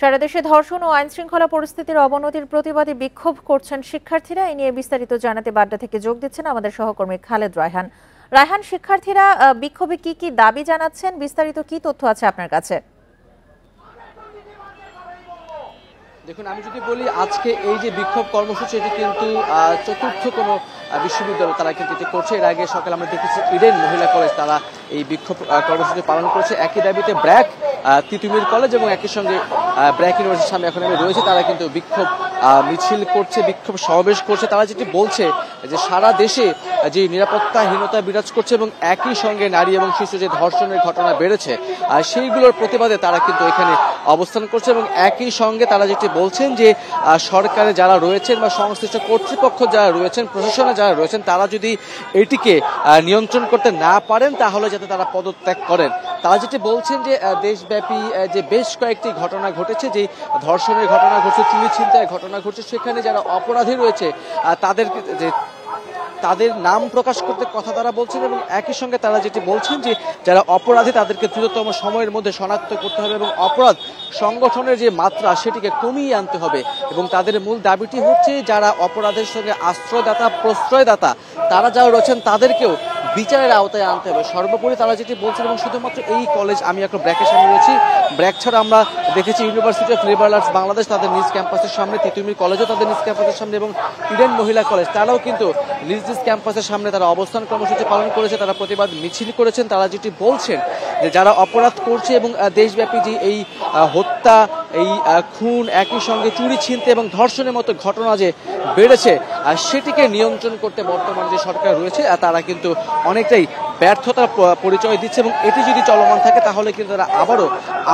সারা দেশে ধর্ষণ ও আইনশৃঙ্খলা পরিস্থিতির অবনতির প্রতিবাদে বিক্ষোভ করছেন শিক্ষার্থীরা। এই নিয়ে বিস্তারিত জানাতে বাড্ডা থেকে যোগ দিচ্ছেন আমাদের সহকর্মী খালেদ রায়হান। রায়হান, শিক্ষার্থীরা বিক্ষোভে কি কি দাবি জানাচ্ছেন, বিস্তারিত কি তথ্য আছে আপনার কাছে? দেখুন, আমি যদি বলি আজকে এই যে বিক্ষোভ কর্মসূচি, এটি কিন্তু চতুর্থ কোনো বিশ্ববিদ্যালয় তারা কিন্তু এটি করছে। এর আগে সকালে আমরা দেখেছি ইডেন মহিলা কলেজ তারা এই বিক্ষোভ কর্মসূচি পালন করেছে। একই দাবিতে ব্র্যাক, তিতুমির কলেজ এবং একই সঙ্গে ব্র্যাক ইউনিভার্সিটির সামনে এখন আমি রয়েছে, তারা কিন্তু বিক্ষোভ মিছিল করছে, বিক্ষোভ সমাবেশ করছে। তারা যেটি বলছে যে সারা দেশে যে নিরাপত্তাহীনতা বিরাজ করছে এবং একই সঙ্গে নারী এবং শিশু যে ধর্ষণের ঘটনা বেড়েছে সেইগুলোর প্রতিবাদে তারা কিন্তু এখানে অবস্থান করছে। এবং একই সঙ্গে তারা যেটি বলছেন যে সরকারে যারা রয়েছেন বা সংশ্লিষ্ট কর্তৃপক্ষ যারা রয়েছেন, প্রশাসনে যারা রয়েছেন, তারা যদি এটিকে নিয়ন্ত্রণ করতে না পারেন তাহলে যাতে তারা পদত্যাগ করেন। তারা যেটি বলছেন যে দেশব্যাপী যে বেশ কয়েকটি ঘটনা ঘটেছে, যে ধর্ষণের ঘটনা ঘটছে, চুরি ছিনতাইয়ের ঘটনা ঘটছে, সেখানে যারা অপরাধী রয়েছে তাদের নাম প্রকাশ করতে কথা তারা বলছেন। এবং একই সঙ্গে তারা যেটি বলছেন যে যারা অপরাধী তাদেরকে দ্রুততম সময়ের মধ্যে শনাক্ত করতে হবে এবং অপরাধ সংগঠনের যে মাত্রা সেটিকে কমিয়ে আনতে হবে। এবং তাদের মূল দাবিটি হচ্ছে যারা অপরাধের সঙ্গে আশ্রয়দাতা, প্রশ্রয়দাতা তারা যারা রয়েছেন তাদেরকেও বিচারের আওতায় আনতে হবে। সর্বোপরি তারা যেটি বলছেন, এবং শুধুমাত্র এই কলেজ, আমি এখন ব্র্যাকের সামনে রয়েছি, ব্র্যাক ছাড়া আমরা দেখেছি university of liberal arts Bangladesh তাদের নিজ ক্যাম্পাসের সামনে, তিতুমির কলেজও তাদের নিজ ক্যাম্পাসের সামনে, এবং ইডেন মহিলা কলেজ তারাও কিন্তু নিজ নিজ ক্যাম্পাসের সামনে তারা অবস্থান কর্মসূচি পালন করেছে, তারা প্রতিবাদ মিছিল করেছেন। তারা যেটি বলছেন যে যারা অপরাধ করছে এবং দেশব্যাপী যে এই হত্যা, এই খুন, একই সঙ্গে চুরি ছিনতাই এবং ধর্ষণের মতো ঘটনা যে বেড়েছে সেটিকে নিয়ন্ত্রণ করতে বর্তমান যে সরকার রয়েছে তারা কিন্তু অনেকটাই ব্যর্থতার পরিচয় দিচ্ছে। এবং এটি যদি চলমান থাকে তাহলে কিন্তু তারা আবারও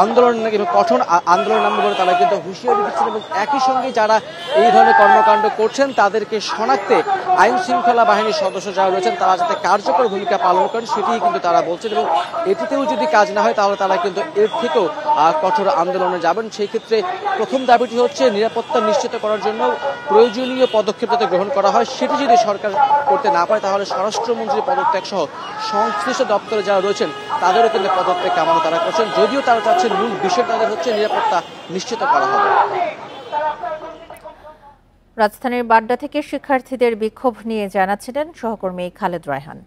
আন্দোলন, কঠোর আন্দোলন নামবে বলে তারা কিন্তু হুঁশিয়ারি দিচ্ছেন। এবং একই সঙ্গে যারা এই ধরনের কর্মকাণ্ড করছেন তাদেরকে শনাক্তে আইন শৃঙ্খলা বাহিনীর সদস্য যারা রয়েছেন তারা যাতে কার্যকর ভূমিকা পালন করেন সেটি কিন্তু তারা বলছেন। এবং এটিতেও যদি কাজ না হয় তাহলে তারা কিন্তু এর থেকেও কঠোর আন্দোলনে যাবেন। সেই ক্ষেত্রে প্রথম দাবিটি হচ্ছে নিরাপত্তা নিশ্চিত করার জন্য প্রয়োজনীয় পদক্ষেপ যাতে গ্রহণ করা হয়। সেটি যদি সরকার করতে না পারে তাহলে স্বরাষ্ট্রমন্ত্রীর পদত্যাগ সহ সংশ্লিষ্ট দপ্তরে যারা রয়েছেন তাদেরও কিন্তু পদত্যাগ কামনা তারা করছেন, যদিও তারা চাচ্ছেন মূল বিষয় তাদের হচ্ছে নিরাপত্তা নিশ্চিত করা হবে। রাজধানীর বাড্ডা থেকে শিক্ষার্থীদের বিক্ষোভ নিয়ে জানাচ্ছিলেন সহকর্মী খালেদ রায়হান।